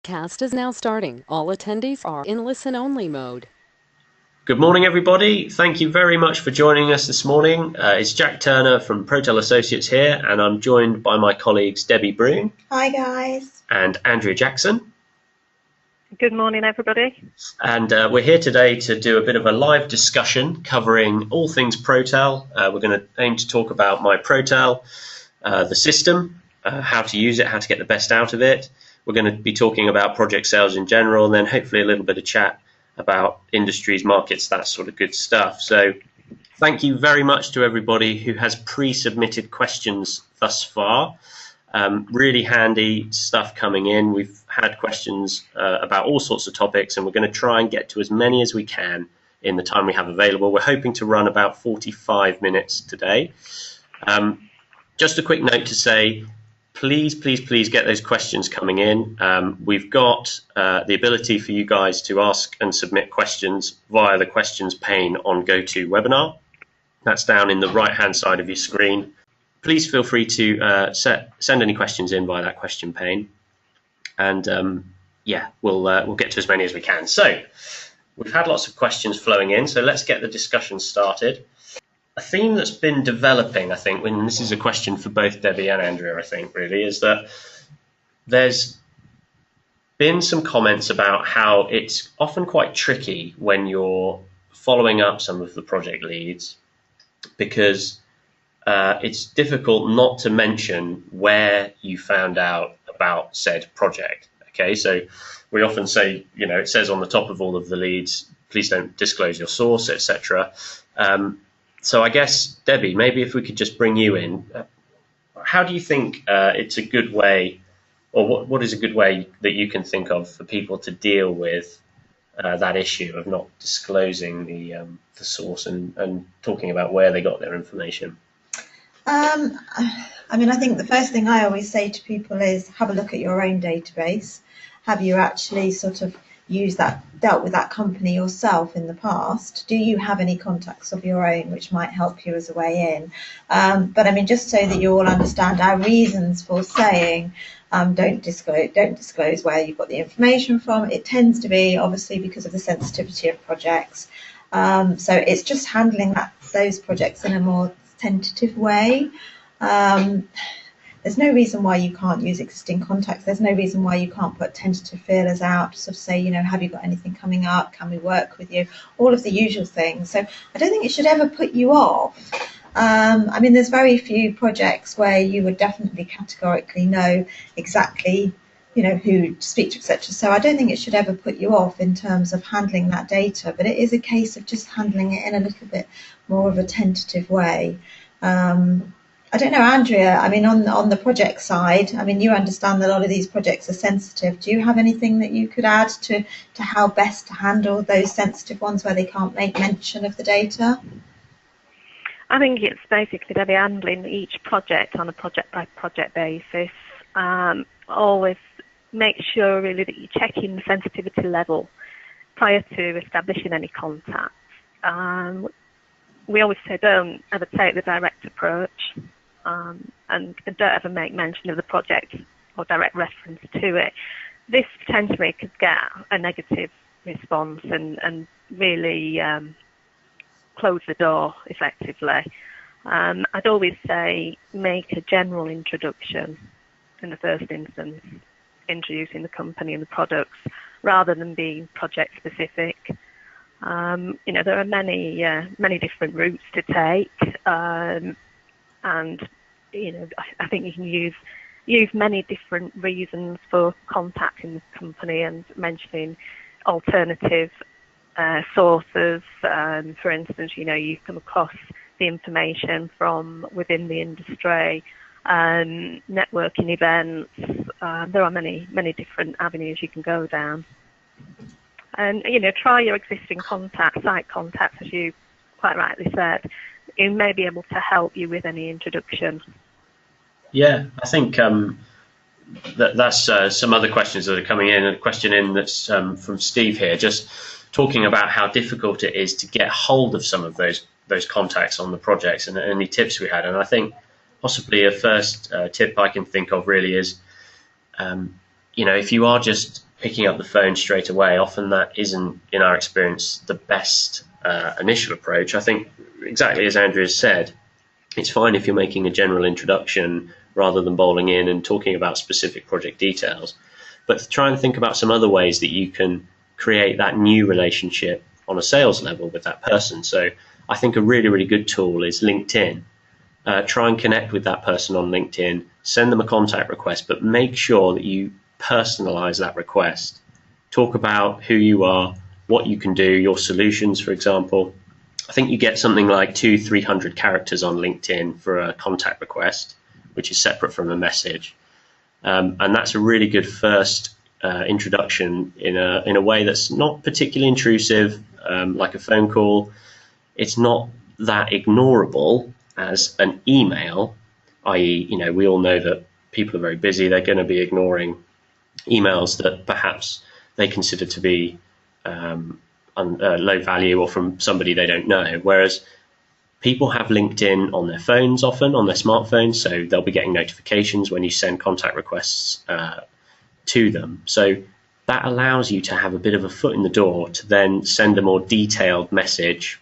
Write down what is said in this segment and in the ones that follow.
Cast is now starting. All attendees are in listen-only mode. Good morning, everybody. Thank you very much for joining us this morning. It's Jack Turner from Protel Associates here, and I'm joined by my colleagues Debbie Brune. Hi, guys. And Andrea Jackson. Good morning, everybody. And we're here today to do a bit of a live discussion covering all things Protel. We're going to aim to talk about MyProtel, the system, how to use it, how to get the best out of it. We're going to be talking about project sales in general, and then hopefully a little bit of chat about industries, markets, that sort of good stuff. So thank you very much to everybody who has pre-submitted questions thus far. Really handy stuff coming in. We've had questions about all sorts of topics, and we're going to try and get to as many as we can in the time we have available. We're hoping to run about 45 minutes today. Just a quick note to say, please get those questions coming in. We've got the ability for you guys to ask and submit questions via the questions pane on GoToWebinar. That's down in the right-hand side of your screen. Please feel free to send any questions in via that question pane, and yeah, we'll get to as many as we can. So we've had lots of questions flowing in, so let's get the discussion started. A theme that's been developing, I think, and this is a question for both Debbie and Andrea, I think, really, is that there's been some comments about how it's often quite tricky when you're following up some of the project leads, because it's difficult not to mention where you found out about said project. Okay, so we often say, you know, it says on the top of all of the leads, please don't disclose your source, etc. So I guess, Debbie, maybe if we could just bring you in, how do you think it's a good way, or what is a good way that you can think of for people to deal with that issue of not disclosing the source and talking about where they got their information? I mean, I think the first thing I always say to people is have a look at your own database. Have you actually sort of dealt with that company yourself in the past? Do you have any contacts of your own which might help you as a way in? But I mean, just so that you all understand our reasons for saying don't disclose where you've got the information from. It tends to be obviously because of the sensitivity of projects. So it's just handling those projects in a more tentative way. There's no reason why you can't use existing contacts. There's no reason why you can't put tentative feelers out to sort of say, you know, have you got anything coming up? Can we work with you? All of the usual things. So I don't think it should ever put you off. I mean, there's very few projects where you would definitely categorically know exactly, you know, who to speak to, etc. So I don't think it should ever put you off in terms of handling that data, but it is a case of just handling it in a little bit more of a tentative way. I don't know, Andrea, I mean, on the project side, I mean, you understand that a lot of these projects are sensitive. Do you have anything that you could add to how best to handle those sensitive ones where they can't make mention of the data? I think it's basically Debbie handling each project on a project-by-project basis. Always make sure really that you're checking the sensitivity level prior to establishing any contact. We always say don't ever take the direct approach, and don't ever make mention of the project or direct reference to it. This potentially could get a negative response and really close the door effectively. I'd always say make a general introduction in the first instance, introducing the company and the products rather than being project specific. You know, there are many different routes to take, and you know, I think you can use many different reasons for contacting the company and mentioning alternative sources. For instance, you know, you come across the information from within the industry, networking events. There are many different avenues you can go down. And, you know, try your existing site contacts, as you quite rightly said. It may be able to help you with any introduction. Yeah, I think that's some other questions that are coming in. A question in that's from Steve here, just talking about how difficult it is to get hold of some of those contacts on the projects and any tips we had. And I think possibly a first tip I can think of really is, you know, if you are just picking up the phone straight away, often that isn't, in our experience, the best initial approach. I think, exactly as Andrea said, it's fine if you're making a general introduction rather than bowling in and talking about specific project details, but try and think about some other ways that you can create that new relationship on a sales level with that person. So I think a really, really good tool is LinkedIn. Try and connect with that person on LinkedIn, send them a contact request, but make sure that you personalize that request. Talk about who you are, what you can do, your solutions, for example. I think you get something like 200-300 characters on LinkedIn for a contact request, which is separate from a message. And that's a really good first introduction in a way that's not particularly intrusive, like a phone call. It's not that ignorable as an email, i.e., we all know that people are very busy. They're going to be ignoring emails that perhaps they consider to be low value or from somebody they don't know. Whereas people have LinkedIn on their phones often, on their smartphones, so they'll be getting notifications when you send contact requests to them. So that allows you to have a bit of a foot in the door to then send a more detailed message,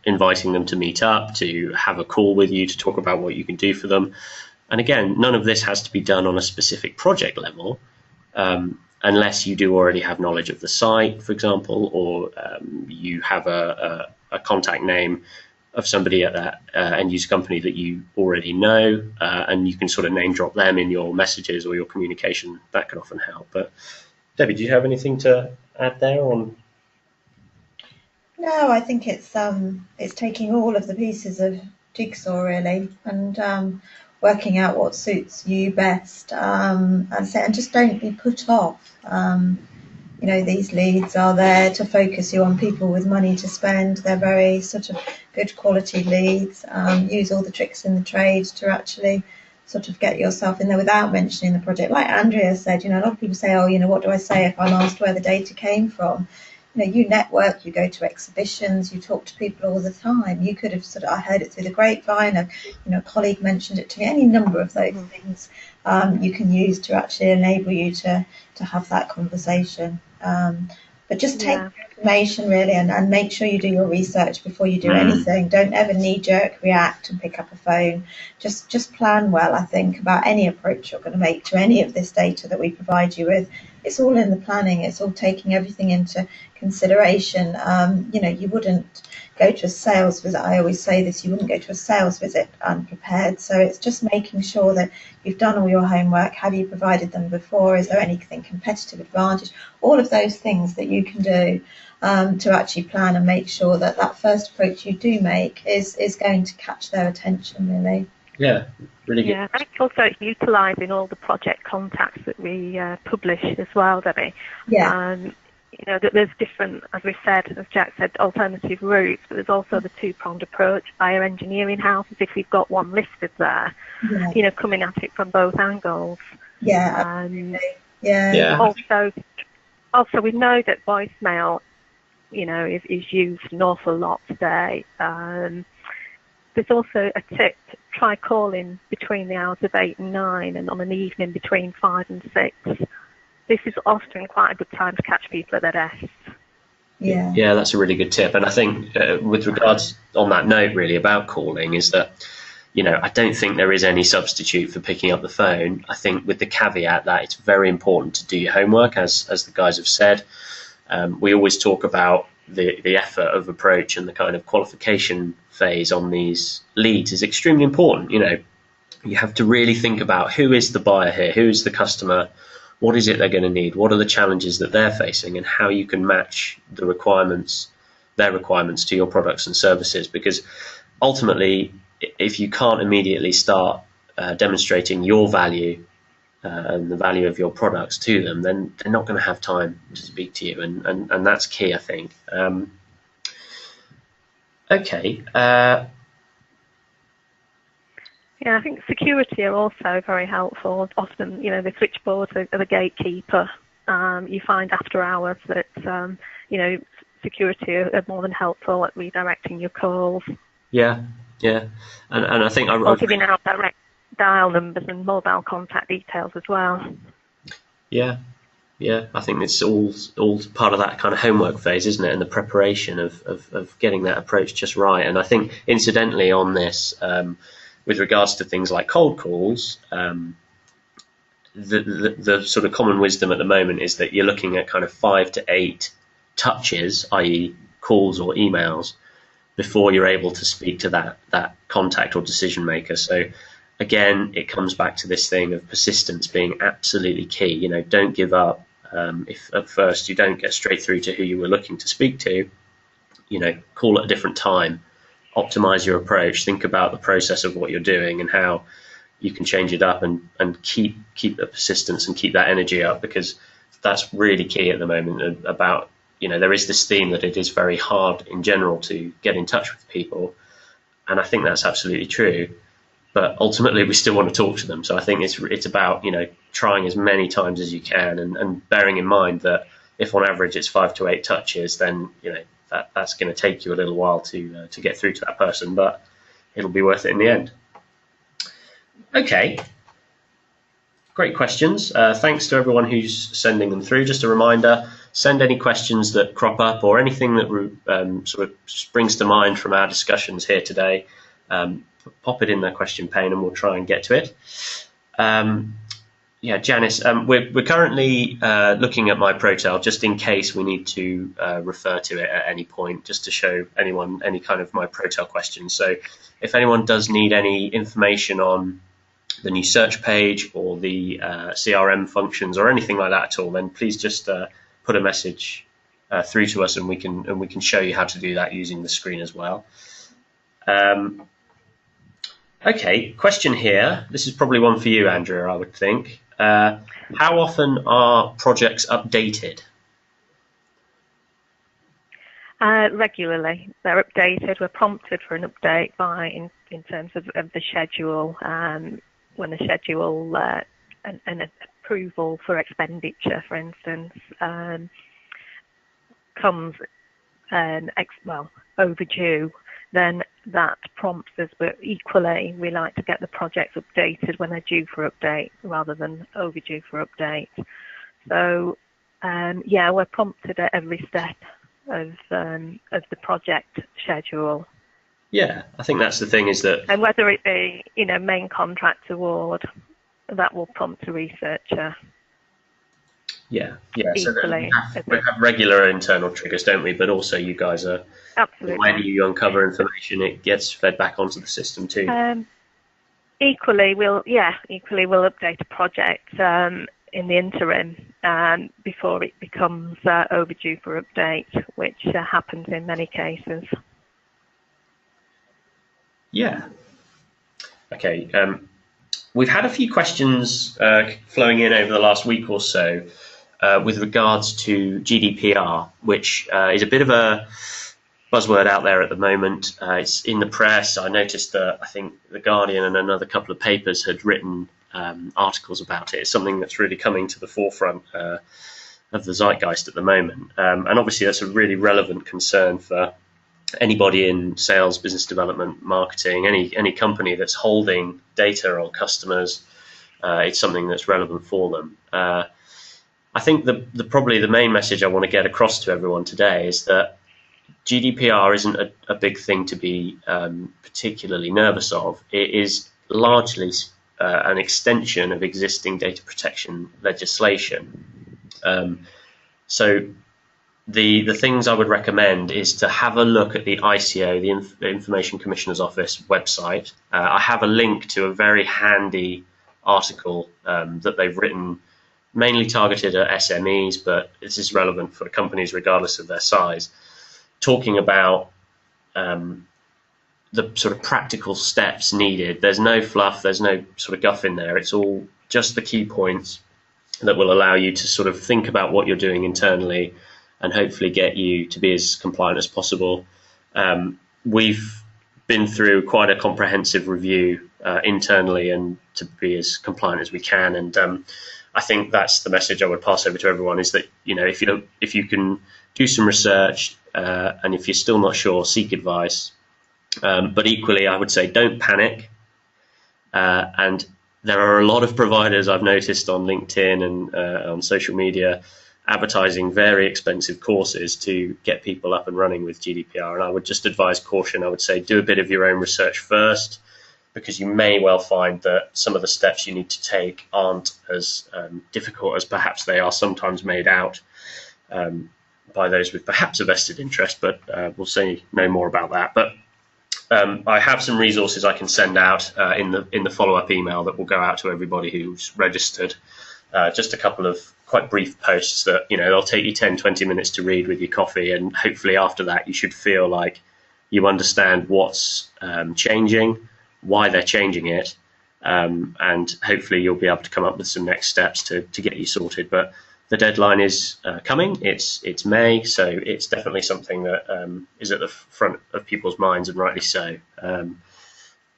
inviting them to meet up, to have a call with you, to talk about what you can do for them. And again, none of this has to be done on a specific project level, unless you do already have knowledge of the site, for example, or you have a contact name of somebody at that end user company that you already know, and you can sort of name drop them in your messages or your communication. That can often help. But Debbie, do you have anything to add there on? No, I think it's taking all of the pieces of jigsaw really, and working out what suits you best, and just don't be put off. These leads are there to focus you on people with money to spend. They're very sort of good quality leads. Use all the tricks in the trade to actually sort of get yourself in there without mentioning the project. Like Andrea said, a lot of people say, oh, what do I say if I'm asked where the data came from? You network, you go to exhibitions, you talk to people all the time. You could have I heard it through the grapevine, a colleague mentioned it to me, any number of those things you can use to actually enable you to have that conversation. But just take the information really and make sure you do your research before you do anything. Don't ever knee-jerk react and pick up a phone. Just plan well, I think, about any approach you're going to make to any of this data that we provide you with. It's all in the planning. It's all taking everything into consideration. You wouldn't go to a sales visit. I always say this, you wouldn't go to a sales visit unprepared. So it's just making sure that you've done all your homework. Have you provided them before? Is there anything competitive advantage? All of those things that you can do to actually plan and make sure that that first approach you do make is going to catch their attention, really. Yeah, really good. Yeah, and also utilising all the project contacts that we publish as well, Debbie. Yeah. There's different, as we said, as Jack said, alternative routes, but there's also the two-pronged approach via engineering houses if we've got one listed there, coming at it from both angles. Yeah. Yeah. Also, we know that voicemail, is used an awful lot today. There's also a tip: try calling between the hours of 8 and 9, and on an evening between 5 and 6. This is often quite a good time to catch people at their desks. Yeah, that's a really good tip. And I think with regards on that note, really, about calling, is that, I don't think there is any substitute for picking up the phone. I think with the caveat that it's very important to do your homework, as the guys have said. We always talk about the effort of approach, and the kind of qualification phase on these leads is extremely important. You have to really think about who is the buyer here, who is the customer, what is it they're going to need, what are the challenges that they're facing, and how you can match their requirements to your products and services. Because ultimately, if you can't immediately start demonstrating your value and the value of your products to them, then they're not going to have time to speak to you, and that's key, I think. Okay. Yeah, I think security are also very helpful. Often, the switchboards are the gatekeeper. You find after hours that, security are more than helpful at redirecting your calls. Yeah. And I think or giving out direct dial numbers and mobile contact details as well. Yeah. Yeah, I think it's all part of that kind of homework phase, isn't it? And the preparation of getting that approach just right. And I think, incidentally, on this, with regards to things like cold calls, the sort of common wisdom at the moment is that you're looking at kind of 5 to 8 touches, i.e., calls or emails, before you're able to speak to that contact or decision maker. So again, it comes back to this thing of persistence being absolutely key. You know, don't give up. If at first you don't get straight through to who you were looking to speak to, you know, call at a different time, optimize your approach, think about the process of what you're doing and how you can change it up, and keep the persistence and keep that energy up, because that's really key at the moment. About, you know, there is this theme that it is very hard in general to get in touch with people, and I think that's absolutely true. But ultimately, we still want to talk to them. So I think it's about, you know, trying as many times as you can, and bearing in mind that if on average it's 5 to 8 touches, then, you know, that's going to take you a little while to get through to that person, but it'll be worth it in the end. Okay, great questions. Thanks to everyone who's sending them through. Just a reminder, send any questions that crop up or anything that sort of springs to mind from our discussions here today. Pop it in the question pane and we'll try and get to it. Yeah, Janice, we're currently looking at MyProtel just in case we need to refer to it at any point, just to show anyone any kind of MyProtel questions. So if anyone does need any information on the new search page or the CRM functions or anything like that at all, then please just put a message through to us, and we can show you how to do that using the screen as well. Okay, question here. This is probably one for you, Andrea, I would think. How often are projects updated? Regularly. They're updated. We're prompted for an update in terms of the schedule, when the schedule an approval for expenditure, for instance, comes overdue, then that prompts us. But equally, we like to get the projects updated when they're due for update rather than overdue for update. So yeah, we're prompted at every step of the project schedule. Yeah, I think that's the thing, is that, and whether it be, you know, main contract award, that will prompt a researcher. Yeah. Equally, so we have regular internal triggers, don't we? But also, you guys are, absolutely, when you uncover information, it gets fed back onto the system too. Equally, we'll update a project in the interim before it becomes overdue for update, which happens in many cases. Yeah. Okay. We've had a few questions flowing in over the last week or so with regards to GDPR, which is a bit of a buzzword out there at the moment. It's in the press. I noticed that I think The Guardian and another couple of papers had written articles about it. It's something that's really coming to the forefront of the zeitgeist at the moment. And obviously that's a really relevant concern for anybody in sales, business development, marketing, any company that's holding data on customers. It's something that's relevant for them. I think probably the main message I want to get across to everyone today is that GDPR isn't a big thing to be particularly nervous of. It is largely an extension of existing data protection legislation. So the things I would recommend is to have a look at the ICO, the Information Commissioner's Office website. I have a link to a very handy article that they've written, mainly targeted at SMEs, but this is relevant for companies regardless of their size, talking about the sort of practical steps needed. There's no fluff, there's no sort of guff in there. It's all just the key points that will allow you to sort of think about what you're doing internally and hopefully get you to be as compliant as possible. We've been through quite a comprehensive review internally and to be as compliant as we can. And I think that's the message I would pass over to everyone, is that, you know, if you can do some research and if you're still not sure, seek advice. But equally, I would say don't panic. And there are a lot of providers I've noticed on LinkedIn and on social media advertising very expensive courses to get people up and running with GDPR. And I would just advise caution. I would say do a bit of your own research first, because you may well find that some of the steps you need to take aren't as difficult as perhaps they are sometimes made out by those with perhaps a vested interest, but we'll say no more about that. But I have some resources I can send out in the follow-up email that will go out to everybody who's registered. Just a couple of quite brief posts that, they'll take you 10-20 minutes to read with your coffee, and hopefully after that you should feel like you understand what's changing, why they're changing it, and hopefully you'll be able to come up with some next steps to get you sorted. But the deadline is coming. It's May, so it's definitely something that is at the front of people's minds, and rightly so.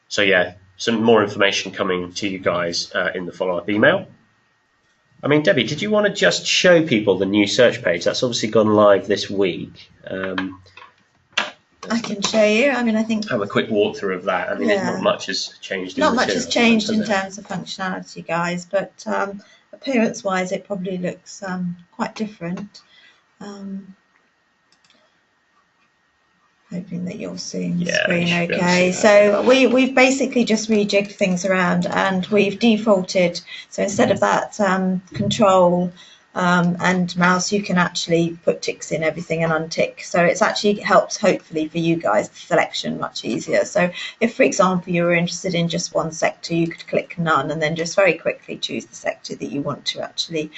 So yeah, some more information coming to you guys in the follow-up email. I mean, Debbie, did you want to just show people the new search page? That's obviously gone live this week. I can show you. I mean, I think have a quick walkthrough of that. I mean, not much has changed. Not much has changed in terms of functionality, guys, but appearance-wise, it probably looks quite different. Hoping that you're seeing the screen okay. So we've basically just rejigged things around, and we've defaulted. So instead of that control and mouse, you can actually put ticks in everything and untick. So it's actually helps, hopefully, for you guys, the selection much easier. So if, for example, you were interested in just one sector, you could click none and then just very quickly choose the sector that you want to actually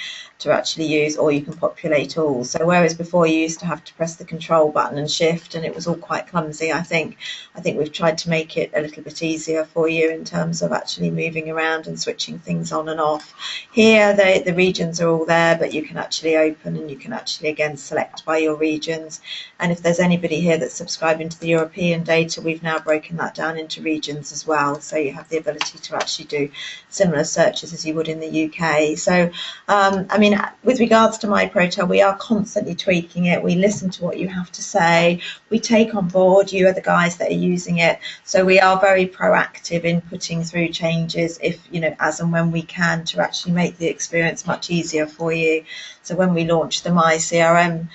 use, or you can populate all. So whereas before you used to have to press the control button and shift, and it was all quite clumsy, I think we've tried to make it a little bit easier for you in terms of actually moving around and switching things on and off. Here the regions are all there, but you can actually open, and you can actually again select by your regions. And if there's anybody here that's subscribing to the European data, we've now broken that down into regions as well, so you have the ability to actually do similar searches as you would in the UK. So I mean, with regards to MyProtel, we are constantly tweaking it. We listen to what you have to say. We take on board, you are the guys that are using it. So we are very proactive in putting through changes, if as and when we can, to actually make the experience much easier for you. So when we launched the My CRM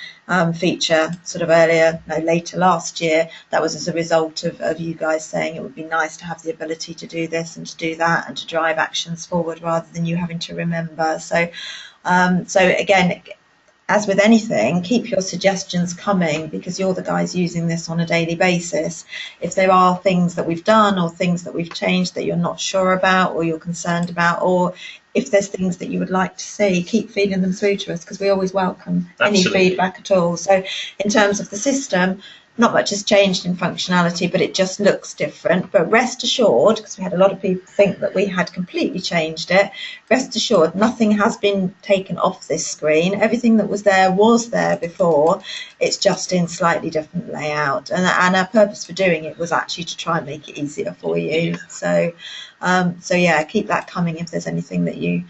feature sort of later last year, that was as a result of you guys saying it would be nice to have the ability to do this and to do that and to drive actions forward rather than you having to remember. So again, as with anything, keep your suggestions coming, because you're the guys using this on a daily basis. If there are things that we've done or things that we've changed that you're not sure about or you're concerned about, or if there's things that you would like to see, keep feeding them through to us, because we always welcome any feedback at all. So in terms of the system, not much has changed in functionality, but it just looks different. But rest assured, because we had a lot of people think that we had completely changed it, rest assured nothing has been taken off this screen. Everything that was there before. It's just in slightly different layout, and our purpose for doing it was actually to try and make it easier for you. So yeah, keep that coming if there's anything that you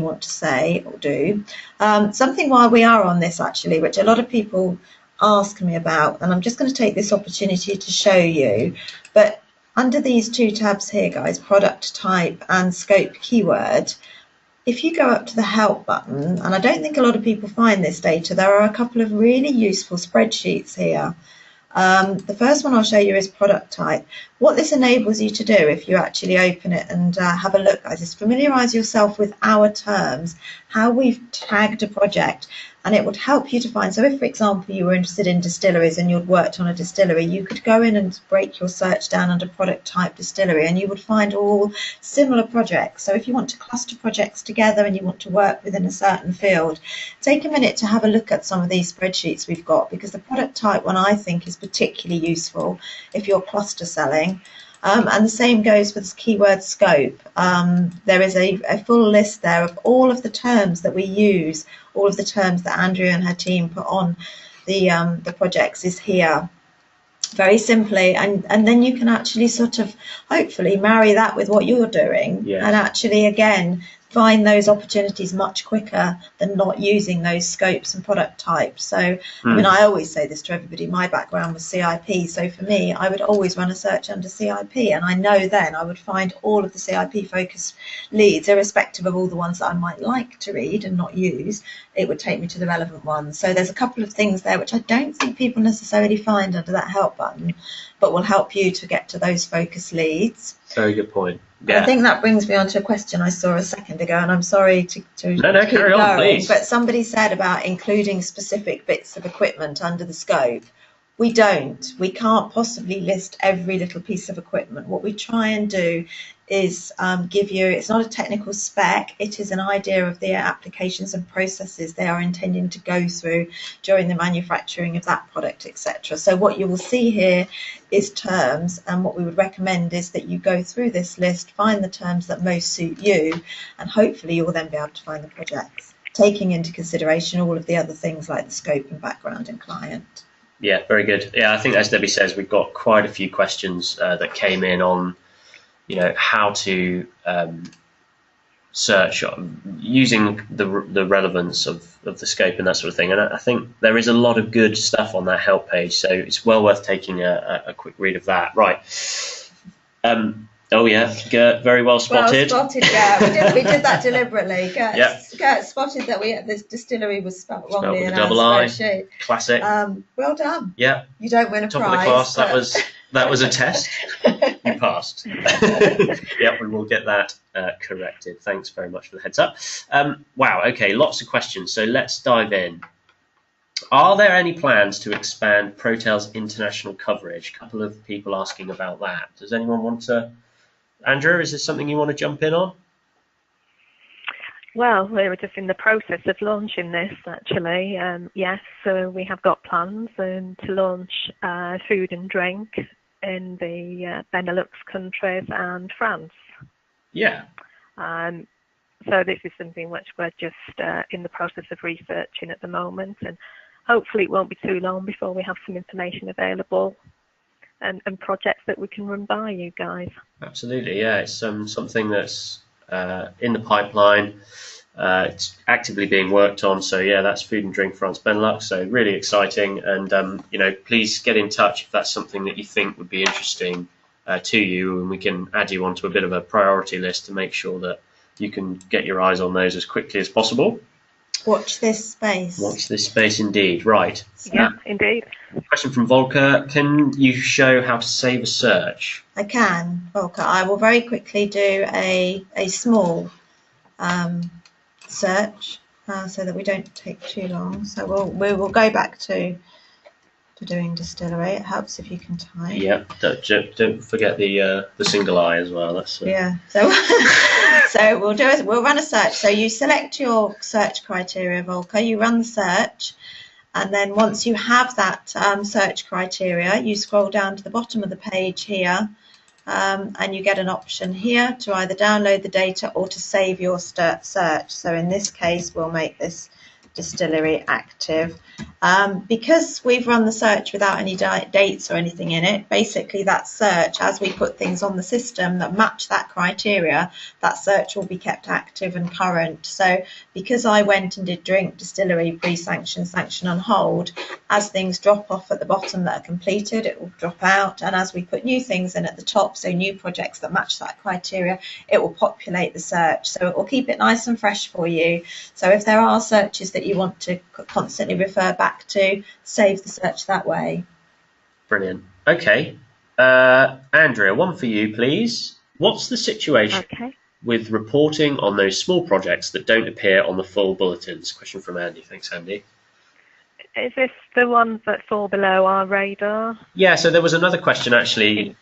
want to say or do. Something while we are on this, actually, which a lot of people ask me about, and I'm just going to take this opportunity to show you, but under these two tabs here, guys, product type and scope keyword, if you go up to the help button, and I don't think a lot of people find this data, there are a couple of really useful spreadsheets here. The first one I'll show you is product type. What this enables you to do, if you actually open it and have a look, guys, is familiarise yourself with our terms, how we've tagged a project, and it would help you to find. So if, for example, you were interested in distilleries and you'd worked on a distillery, you could go in and break your search down under product type distillery, and you would find all similar projects. So if you want to cluster projects together and you want to work within a certain field, take a minute to have a look at some of these spreadsheets we've got, because the product type one I think is particularly useful if you're cluster selling. And the same goes with keyword scope. There is a full list there of all of the terms that we use, all of the terms that Andrea and her team put on the projects is here, very simply, and then you can actually sort of hopefully marry that with what you're doing, and actually again find those opportunities much quicker than not using those scopes and product types. So, I mean, I always say this to everybody, my background was CIP. So for me, I would always run a search under CIP. And I know then I would find all of the CIP focused leads, irrespective of all the ones that I might like to read and not use, it would take me to the relevant ones. So there's a couple of things there which I don't think people necessarily find under that help button, but will help you to get to those focus leads. Very good point. Yeah. I think that brings me on to a question I saw a second ago, and I'm sorry to no, keep carry on, going, please. but somebody said about including specific bits of equipment under the scope. We don't. We can't possibly list every little piece of equipment. What we try and do is give you, it's not a technical spec, it is an idea of the applications and processes they are intending to go through during the manufacturing of that product, etc. So what you will see here is terms, and what we would recommend is that you go through this list, find the terms that most suit you, and hopefully you will then be able to find the projects, taking into consideration all of the other things like the scope and background and client. Yeah, very good. Yeah, I think as Debbie says, we've got quite a few questions that came in on, how to search using the relevance of the scope and that sort of thing. And I think there is a lot of good stuff on that help page, so it's well worth taking a quick read of that. Right. Oh yeah, Gert, very well spotted. Well spotted, yeah. We did that deliberately. Gert spotted that this distillery was spelt wrongly in our spreadsheet. Classic. Well done. Yeah. You don't win a Top prize. Top of the class. That was a test. You passed. Yeah, we will get that corrected. Thanks very much for the heads up. Wow. Okay, lots of questions. So let's dive in. Are there any plans to expand Protel's international coverage? A couple of people asking about that. Does anyone want to? Andrew, is this something you want to jump in on? Well, we were just in the process of launching this, actually. Yes, so we have got plans to launch food and drink in the Benelux countries and France. Yeah. So this is something which we're just in the process of researching at the moment, and hopefully it won't be too long before we have some information available and projects that we can run by you guys. Absolutely, yeah. It's something that's in the pipeline. It's actively being worked on. So yeah, that's Food and Drink France Benelux. So really exciting. And please get in touch if that's something that you think would be interesting to you, and we can add you onto a bit of a priority list to make sure that you can get your eyes on those as quickly as possible. Watch this space. Watch this space, indeed. Right. Yeah, indeed. Question from Volker. Can you show how to save a search? I can, Volker. I will very quickly do a small search so that we don't take too long. So we will go back to doing distillery. It helps if you can type. Yeah, don't forget the single I as well. That's yeah. So we'll run a search. So you select your search criteria, Volker. You run the search, and then once you have that search criteria, you scroll down to the bottom of the page here, and you get an option here to either download the data or to save your search. So in this case, we'll make this distillery active. Because we've run the search without any dates or anything in it, basically that search, as we put things on the system that match that criteria, that search will be kept active and current. So because I went and did drink, distillery, pre-sanction, sanction on hold, as things drop off at the bottom that are completed, it will drop out, and as we put new things in at the top, so new projects that match that criteria, it will populate the search. So it will keep it nice and fresh for you. So if there are searches that you want to constantly refer back to, save the search that way. Brilliant. Okay. Andrea, one for you, please. What's the situation with reporting on those small projects that don't appear on the full bulletins? Question from Andy. Thanks, Andy. Is this the ones that fall below our radar? Yeah, so there was another question actually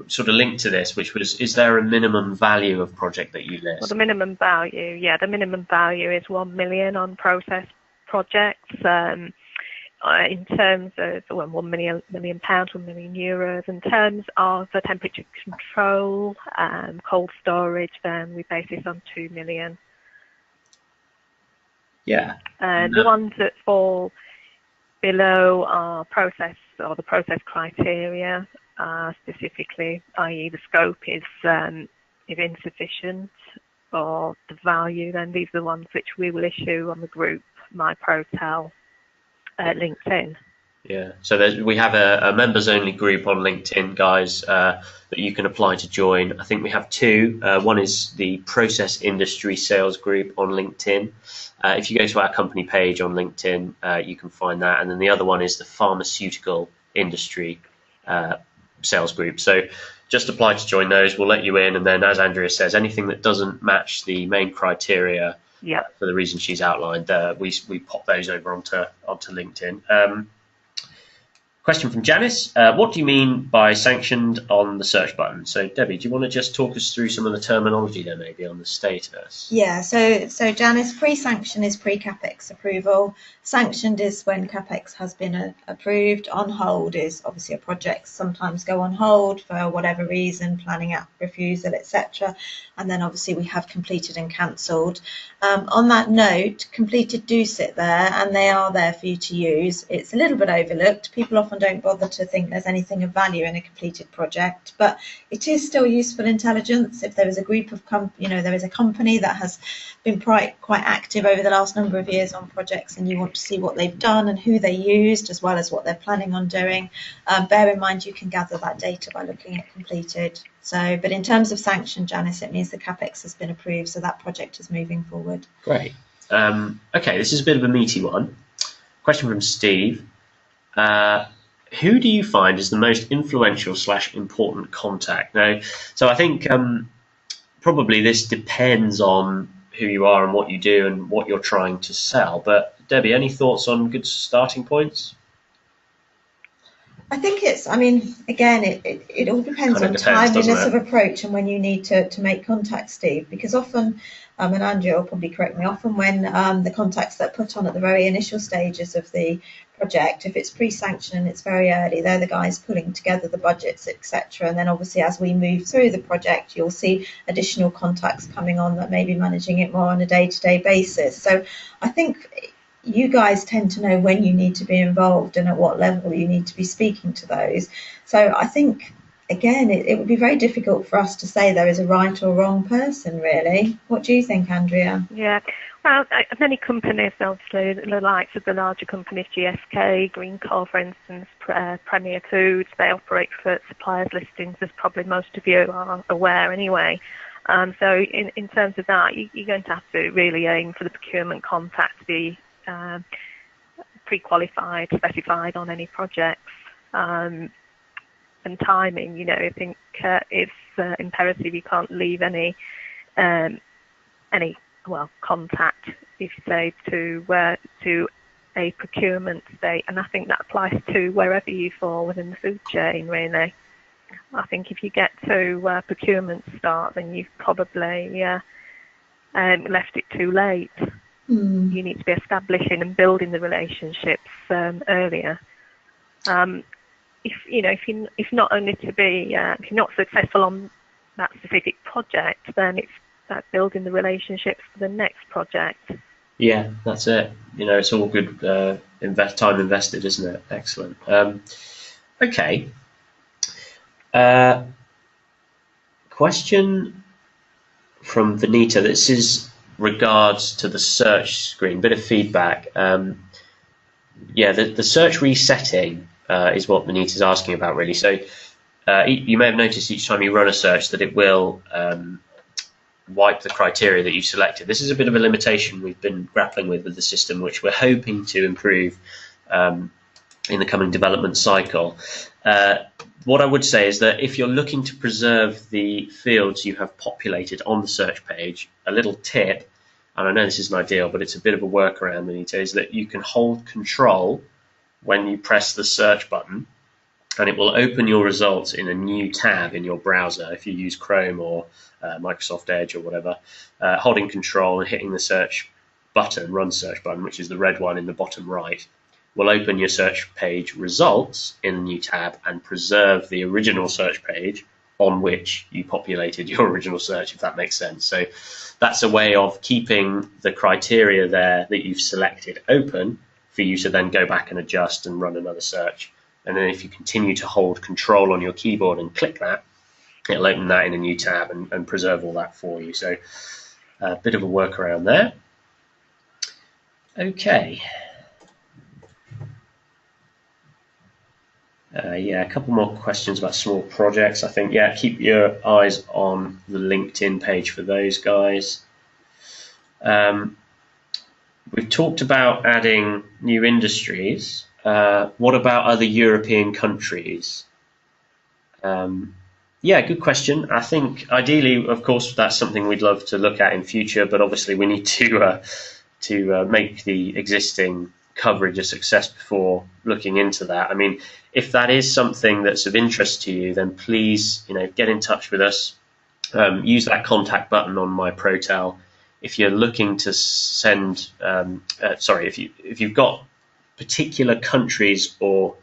sort of linked to this, which was, is there a minimum value of project that you list? Well, the minimum value, the minimum value is 1 million on process projects. In terms of 1 million pounds, 1 million euros. In terms of the temperature control, cold storage, then we base this on 2 million. Yeah. The ones that fall below our process or the process criteria, specifically, i.e. the scope is insufficient, for the value, then these are the ones which we will issue on the group MyProtel LinkedIn. Yeah, so we have a members-only group on LinkedIn, guys, that you can apply to join. I think we have two. One is the Process Industry Sales Group on LinkedIn. If you go to our company page on LinkedIn, you can find that. And then the other one is the Pharmaceutical Industry Sales Group. So just apply to join those. We'll let you in. And then, as Andrea says, anything that doesn't match the main criteria for the reason she's outlined, we pop those over onto LinkedIn. Question from Janice. What do you mean by sanctioned on the search button? So, Debbie, do you want to just talk us through some of the terminology there, maybe, on the status? Yeah, so Janice, pre-sanction is pre-CAPEX approval. Sanctioned is when CAPEX has been approved. On hold is obviously a project sometimes go on hold for whatever reason, planning app refusal, etc. And then obviously we have completed and cancelled. On that note, completed do sit there and they are there for you to use. It's a little bit overlooked. People often don't bother to think there's anything of value in a completed project, but it is still useful intelligence. If there is a group of there is a company that has been quite active over the last number of years on projects and you want to see what they've done and who they used as well as what they're planning on doing, bear in mind you can gather that data by looking at completed. So, but in terms of sanction, Janice, it means the CAPEX has been approved, so that project is moving forward. Great. Okay, this is a bit of a meaty one. Question from Steve. Who do you find is the most influential / important contact? Now, so I think probably this depends on who you are and what you do and what you're trying to sell. But Debbie, any thoughts on good starting points? I think again, it all depends on timeliness of approach and when you need to make contact, Steve, because often, and Andrea will probably correct me, often when the contacts that are put on at the very initial stages of the project, if it's pre-sanction and it's very early, they're the guys pulling together the budgets, etc. And then obviously as we move through the project, you'll see additional contacts coming on that may be managing it more on a day-to-day basis. So I think you guys tend to know when you need to be involved and at what level you need to be speaking to those. So I think, again, it would be very difficult for us to say there is a right or wrong person, really. What do you think, Andrea? Yeah, well, many companies, obviously, the likes of the larger companies, GSK, Greencore, for instance, Premier Foods, they operate for suppliers listings, as probably most of you are aware anyway. So in terms of that, you're going to have to really aim for the procurement contact to be pre-qualified, specified on any projects, and timing. I think it's imperative. You can't leave any contact, if you say, to a procurement state, and I think that applies to wherever you fall within the food chain. Really, I think if you get to procurement start, then you've probably left it too late. You need to be establishing and building the relationships earlier. If not only to be, if you're not successful on that specific project, then it's that building the relationships for the next project. Yeah, that's it. It's all good time invested, isn't it? Excellent. Okay. Question from Vanita. This is regards to the search screen, bit of feedback. The search resetting is what Manita's asking about, really. So you may have noticed each time you run a search that it will wipe the criteria that you've selected. This is a bit of a limitation we've been grappling with the system, which we're hoping to improve in the coming development cycle. What I would say is that if you're looking to preserve the fields you have populated on the search page, a little tip, and I know this isn't ideal, but it's a bit of a workaround, Anita, is that you can hold Control when you press the search button, and it will open your results in a new tab in your browser if you use Chrome or Microsoft Edge or whatever. Holding Control and hitting the search button, Run Search button, which is the red one in the bottom right, will open your search page results in a new tab and preserve the original search page on which you populated your original search, if that makes sense. So that's a way of keeping the criteria there that you've selected open for you to then go back and adjust and run another search. And then if you continue to hold Control on your keyboard and click that, it'll open that in a new tab and preserve all that for you. So A bit of a workaround there. Okay. Yeah, a couple more questions about small projects. I think, yeah, keep your eyes on the LinkedIn page for those guys. We've talked about adding new industries. What about other European countries? Yeah, good question. I think ideally, of course, that's something we'd love to look at in future, but obviously we need to make the existing coverage a success before looking into that. I mean, if that is something that's of interest to you, then please, get in touch with us. Use that contact button on MyProtel. If you're looking to send, if you've got particular countries or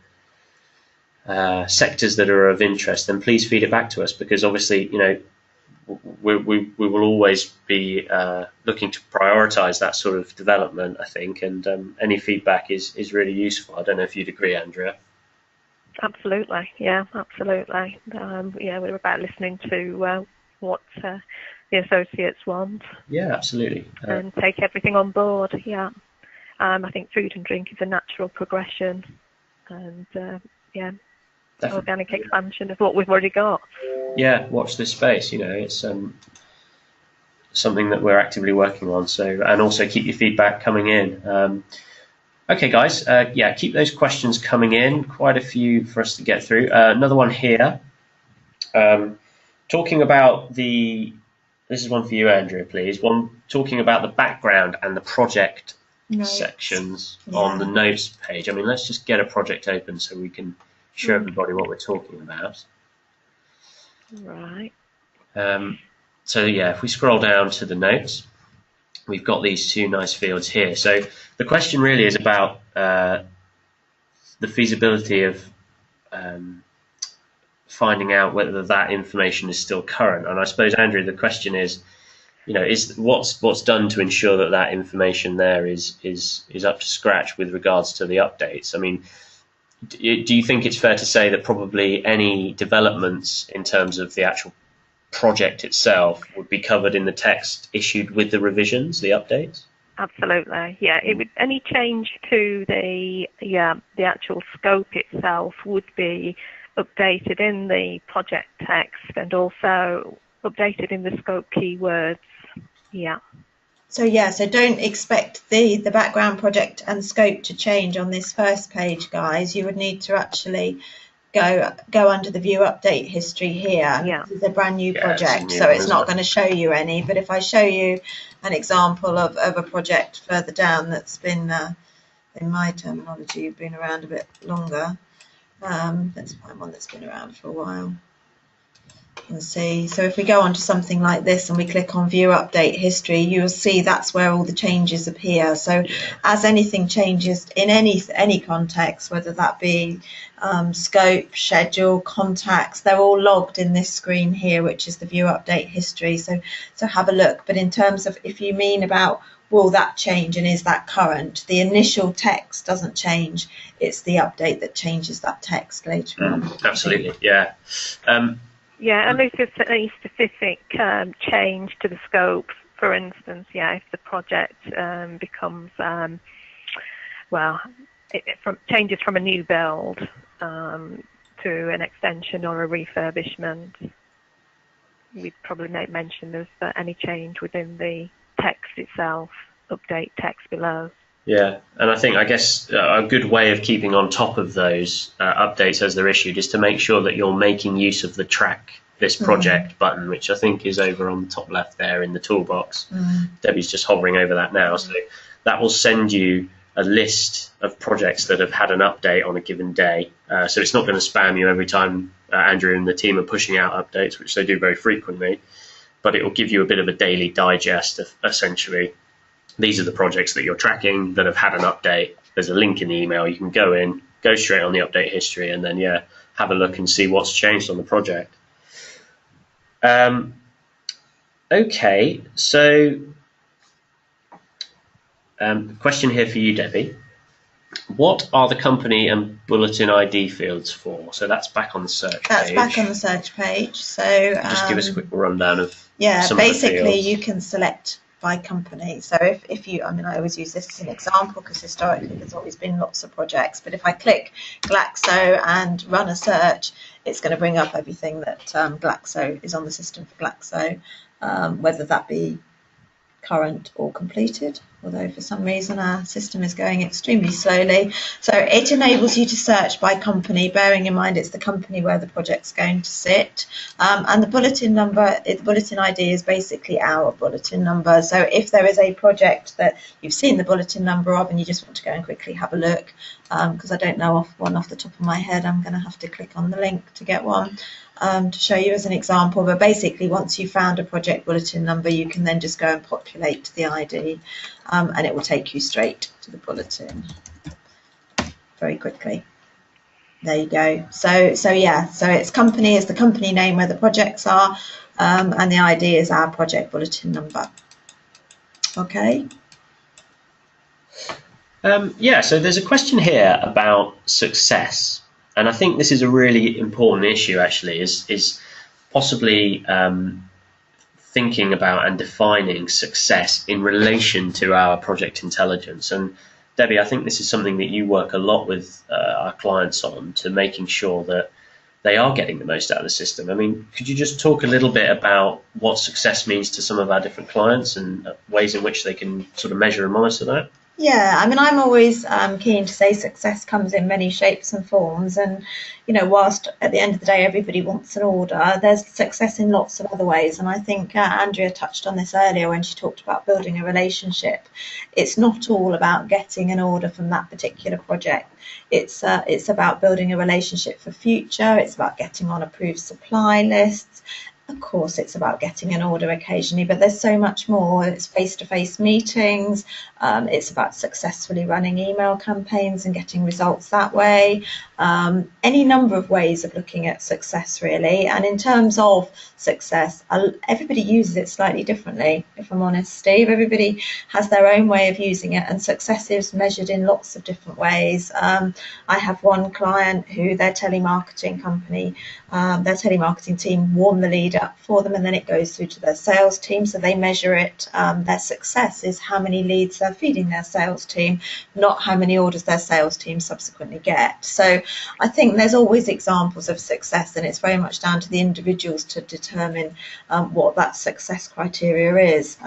sectors that are of interest, then please feed it back to us, because obviously, we will always be looking to prioritise that sort of development, I think, and any feedback is really useful. I don't know if you'd agree, Andrea. Absolutely, yeah, absolutely. Yeah, we're about listening to what the associates want. Yeah, absolutely. And take everything on board, yeah. I think food and drink is a natural progression, and yeah, definitely. Organic expansion of what we've already got. Yeah, watch this space. It's something that we're actively working on. So, and also keep your feedback coming in. Okay, guys. Yeah, keep those questions coming in. Quite a few for us to get through. Another one here. Talking about this is one for you, Andrea, please. One talking about the background and the project sections on the notes page. I mean, let's just get a project open so we can show everybody what we're talking about. Right. So yeah, if we scroll down to the notes, we've got these two nice fields here. So the question really is about the feasibility of finding out whether that information is still current. And I suppose, Andrew, the question is, is what's done to ensure that that information there is up to scratch with regards to the updates. I mean, do you think it's fair to say that probably any developments in terms of the actual project itself would be covered in the text issued with the revisions, the updates? Absolutely, yeah. It would, any change to the actual scope itself would be updated in the project text and also updated in the scope keywords. Yeah. So don't expect the background project and scope to change on this first page, guys. You would need to actually go under the view update history here. Yeah. This is a brand new project, so it's not going to show you any. But if I show you an example of a project further down that's been, in my terminology, been around a bit longer. Let's find one that's been around for a while. And see, so if we go on to something like this and we click on view update history, you'll see that's where all the changes appear. So as anything changes in any context, whether that be scope, schedule, contacts, they're all logged in this screen here, which is the view update history. So have a look. But in terms of, if you mean about will that change and is that current, the initial text doesn't change. It's the update that changes that text later on. Absolutely, yeah. Yeah, and if there's any specific change to the scope, for instance, if the project becomes, changes from a new build to an extension or a refurbishment, we'd probably make mention of any change within the text itself, update text below. Yeah, and I guess a good way of keeping on top of those updates as they're issued is to make sure that you're making use of the track this project button, which I think is over on the top left there in the toolbox. Debbie's just hovering over that now. So that will send you a list of projects that have had an update on a given day. So it's not going to spam you every time Andrew and the team are pushing out updates, which they do very frequently, but it will give you a bit of a daily digest of essentially these are the projects that you're tracking that have had an update. There's a link in the email. You can go in, go straight on the update history, and then, have a look and see what's changed on the project. Okay, so question here for you, Debbie. What are the company and bulletin ID fields for? So that's back on the search page. That's back on the search page. So just give us a quick rundown of basically you can select by company. So if you, I mean, I always use this as an example because historically there's always been lots of projects, but if I click Glaxo and run a search, it's going to bring up everything that Glaxo is on the system for Glaxo, whether that be current or completed, although for some reason our system is going extremely slowly. So it enables you to search by company, bearing in mind it's the company where the project's going to sit. And the bulletin number, the bulletin ID is basically our bulletin number. So if there is a project that you've seen the bulletin number of and you just want to go and quickly have a look, because I don't know one off the top of my head, I'm going to have to click on the link to get one. To show you as an example, but basically once you've found a project bulletin number, you can then just go and populate the ID, and it will take you straight to the bulletin very quickly. There you go. So yeah, so it's company is the company name where the projects are, and the ID is our project bulletin number. Okay. Yeah, so there's a question here about success. And I think this is a really important issue, actually, is possibly thinking about and defining success in relation to our project intelligence. And Debbie, I think this is something that you work a lot with our clients on, to making sure that they are getting the most out of the system. I mean, could you just talk a little bit about what success means to some of our different clients and ways in which they can sort of measure and monitor that? Yeah, I mean, I'm always keen to say success comes in many shapes and forms. And, you know, whilst at the end of the day, everybody wants an order, there's success in lots of other ways. And I think Andrea touched on this earlier when she talked about building a relationship. It's not all about getting an order from that particular project. It's about building a relationship for future. It's about getting on approved supply lists. Of course, it's about getting an order occasionally, but there's so much more. It's face-to-face meetings. It's about successfully running email campaigns and getting results that way. Any number of ways of looking at success, really. And in terms of success, everybody uses it slightly differently, if I'm honest, Steve. Everybody has their own way of using it, and success is measured in lots of different ways. I have one client who their telemarketing team warm the lead up for them, and then it goes through to their sales team. So they measure it. Their success is how many leads they're feeding their sales team, not how many orders their sales team subsequently get. So I think there's always examples of success, and it's very much down to the individuals to determine what that success criteria is.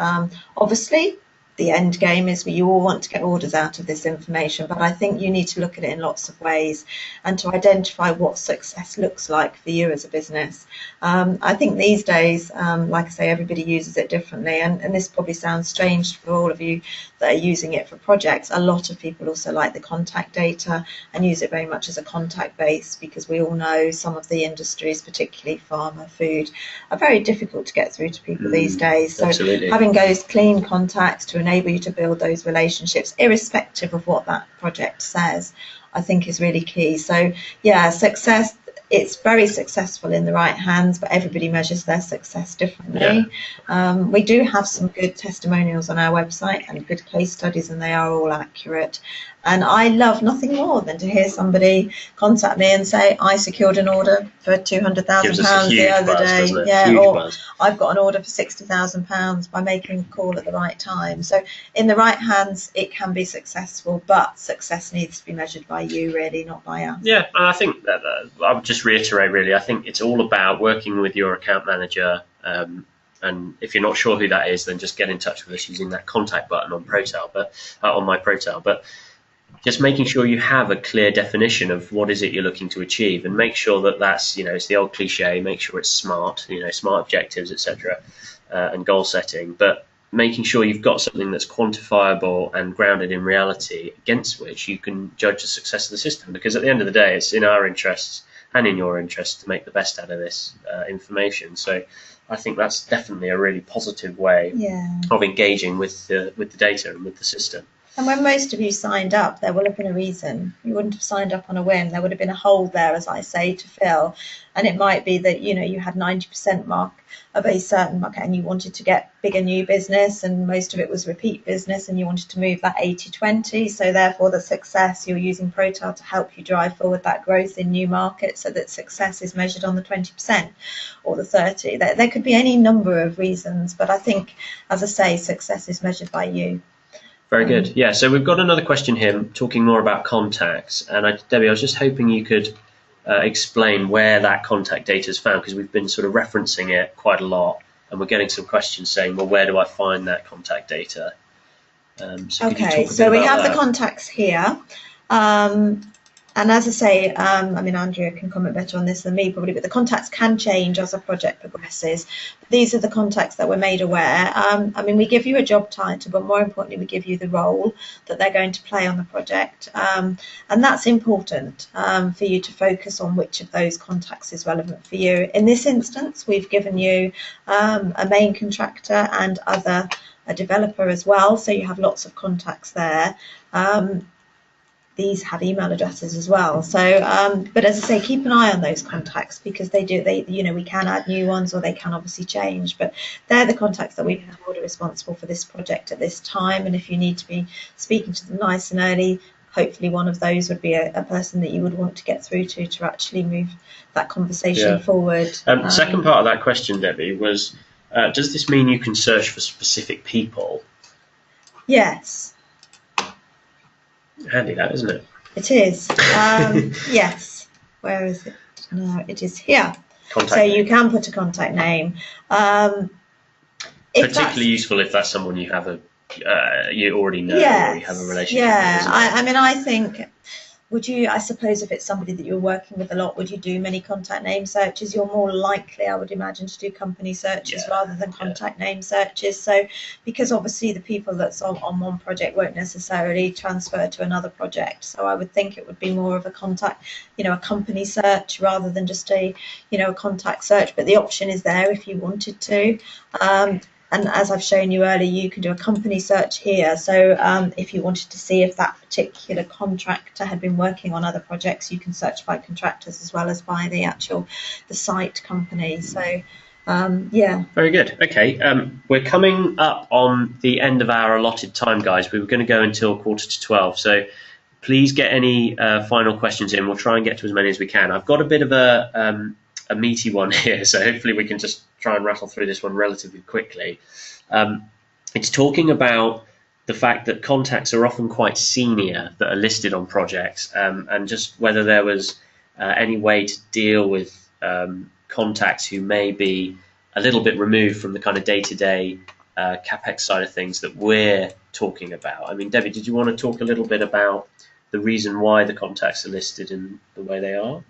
Obviously, the end game is you all want to get orders out of this information, but I think you need to look at it in lots of ways and to identify what success looks like for you as a business. I think these days, like I say, everybody uses it differently, and this probably sounds strange for all of you that are using it for projects. A lot of people also like the contact data and use it very much as a contact base, because we all know some of the industries, particularly pharma, food, are very difficult to get through to people these days. So absolutely. Having those clean contacts to enable you to build those relationships, irrespective of what that project says, I think is really key. So yeah, success, it's very successful in the right hands, but everybody measures their success differently. Yeah. We do have some good testimonials on our website and good case studies, and they are all accurate. And I love nothing more than to hear somebody contact me and say, I secured an order for £200,000 the other day. Yeah, or I've got an order for £60,000 by making a call at the right time. So in the right hands, it can be successful, but success needs to be measured by you, really, not by us. Yeah, and I think that I would just reiterate, really, I think it's all about working with your account manager. And if you're not sure who that is, then just get in touch with us using that contact button on Protel, on MyProtel. But just making sure you have a clear definition of what is it you're looking to achieve, and make sure that that's, it's the old cliche, make sure it's smart, smart objectives, etc., and goal setting, but making sure you've got something that's quantifiable and grounded in reality against which you can judge the success of the system. Because at the end of the day, it's in our interests and in your interests to make the best out of this information. So I think that's definitely a really positive way of engaging with the data and with the system. And when most of you signed up, there will have been a reason. You wouldn't have signed up on a whim. There would have been a hole there, as I say, to fill. And it might be that, you had 90% mark of a certain market and you wanted to get bigger new business, and most of it was repeat business, and you wanted to move that 80-20. So therefore the success, you're using Protel to help you drive forward that growth in new markets, so that success is measured on the 20% or the 30. There could be any number of reasons, but I think, as I say, success is measured by you. Very good. Yeah, so we've got another question here talking more about contacts. And Debbie, I was just hoping you could explain where that contact data is found, because we've been sort of referencing it quite a lot, and we're getting some questions saying, well, where do I find that contact data? Okay, so we have the contacts here. And as I say, Andrea can comment better on this than me probably, but the contacts can change as a project progresses. These are the contacts that we're made aware. We give you a job title, but more importantly, we give you the role that they're going to play on the project. And that's important for you to focus on which of those contacts is relevant for you. In this instance, we've given you a main contractor and a developer as well, so you have lots of contacts there. These have email addresses as well. So, but as I say, keep an eye on those contacts, because we can add new ones, or they can obviously change. But they're the contacts that we've been told are responsible for this project at this time. And if you need to be speaking to them nice and early, hopefully one of those would be a person that you would want to get through to actually move that conversation forward. The second part of that question, Debbie, was, does this mean you can search for specific people? Yes. Handy that, isn't it? It is. Yes. Where is it? No, it is here. Contact name. You can put a contact name. Particularly useful if that's someone you have you already know, or you have a relationship with. I think, I suppose if it's somebody that you're working with a lot, would you do many contact name searches? You're more likely, I would imagine, to do company searches rather than contact name searches. So, because obviously the people that's on one project won't necessarily transfer to another project. So I would think it would be more of a contact, a company search rather than just a contact search. But the option is there if you wanted to. And as I've shown you earlier, you can do a company search here. So if you wanted to see if that particular contractor had been working on other projects, you can search by contractors as well as by the site company. So, Very good. Okay, we're coming up on the end of our allotted time, guys. We were going to go until 11:45. So please get any final questions in. We'll try and get to as many as we can. I've got a bit of a meaty one here, so hopefully we can just try and rattle through this one relatively quickly. It's talking about the fact that contacts are often quite senior that are listed on projects, and just whether there was any way to deal with contacts who may be a little bit removed from the kind of day-to-day CapEx side of things that we're talking about. I mean, Debbie, did you want to talk a little bit about the reason why the contacts are listed in the way they are?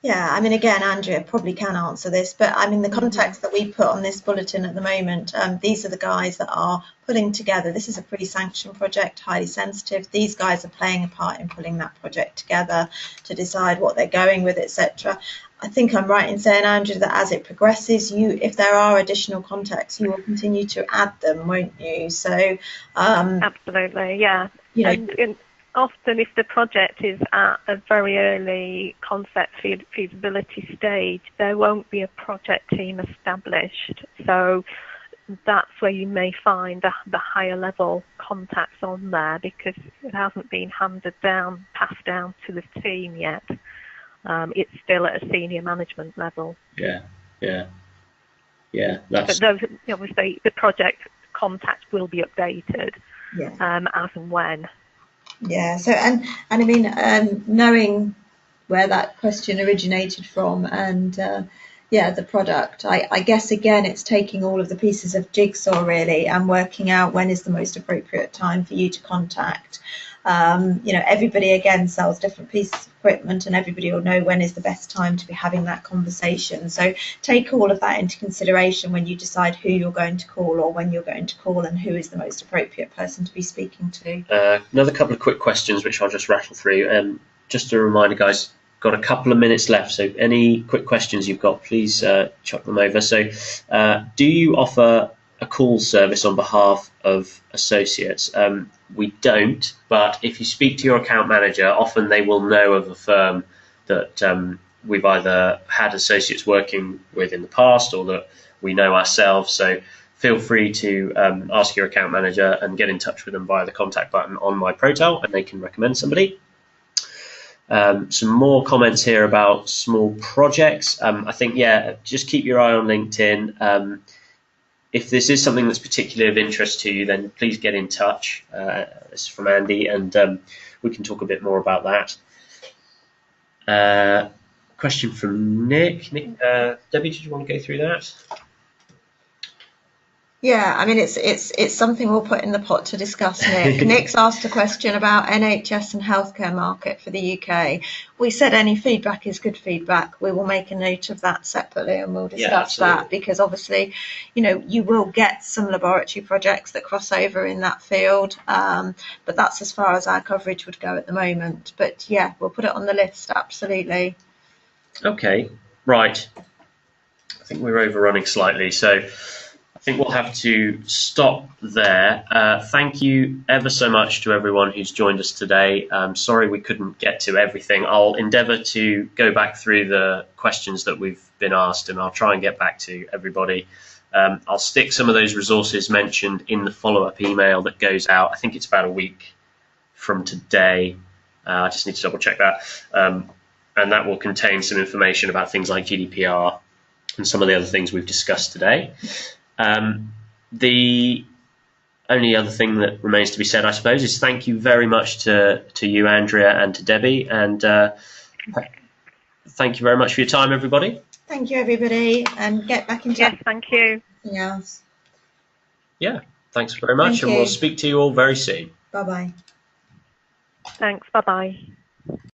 Yeah, again, Andrea probably can answer this, but the contacts that we put on this bulletin at the moment, these are the guys that are putting together. This is a pre-sanctioned project, highly sensitive. These guys are playing a part in pulling that project together to decide what they're going with, etc. I think I'm right in saying, Andrea, that as it progresses, if there are additional contacts, you will continue to add them, won't you? So, absolutely, yeah. And often if the project is at a very early concept feasibility stage, there won't be a project team established. So that's where you may find the higher level contacts on there, because it hasn't been passed down to the team yet. It's still at a senior management level. Yeah. But those, obviously, the project contacts will be updated as and when. Yeah. So knowing where that question originated from and the product, I guess again it's taking all of the pieces of jigsaw really and working out when is the most appropriate time for you to contact. Everybody again sells different pieces of equipment, and everybody will know when is the best time to be having that conversation. So take all of that into consideration when you decide who you're going to call or when you're going to call and who is the most appropriate person to be speaking to. Another couple of quick questions which I'll just rattle through. Just a reminder, guys, got a couple of minutes left, so any quick questions you've got, please chuck them over. So do you offer a call service on behalf of associates? we don't, but if you speak to your account manager, often they will know of a firm that we've either had associates working with in the past or that we know ourselves. So feel free to ask your account manager and get in touch with them via the contact button on MyProtel, and they can recommend somebody. Some more comments here about small projects. I think, yeah, just keep your eye on LinkedIn. If this is something that's particularly of interest to you, then please get in touch. This is from Andy, and we can talk a bit more about that. Question from Nick. Debbie, did you want to go through that? Yeah, I mean, it's something we'll put in the pot to discuss, Nick. Nick's asked a question about NHS and healthcare market for the UK. We said any feedback is good feedback. We will make a note of that separately and we'll discuss that, because obviously, you know, you will get some laboratory projects that cross over in that field, but that's as far as our coverage would go at the moment. But yeah, we'll put it on the list, absolutely. Okay, right. I think we're overrunning slightly, so I think we'll have to stop there. Thank you ever so much to everyone who's joined us today. Sorry we couldn't get to everything. I'll endeavour to go back through the questions that we've been asked, and I'll try and get back to everybody. I'll stick some of those resources mentioned in the follow-up email that goes out. I think it's about a week from today. I just need to double check that. And that will contain some information about things like GDPR and some of the other things we've discussed today. The only other thing that remains to be said, I suppose, is thank you very much to you, Andrea, and to Debbie, and thank you very much for your time, everybody. Thank you, everybody, and get back in touch. Yes, thank you. Anything else? Yeah, thanks very much, and we'll speak to you all very soon. Bye-bye. Thanks, bye-bye.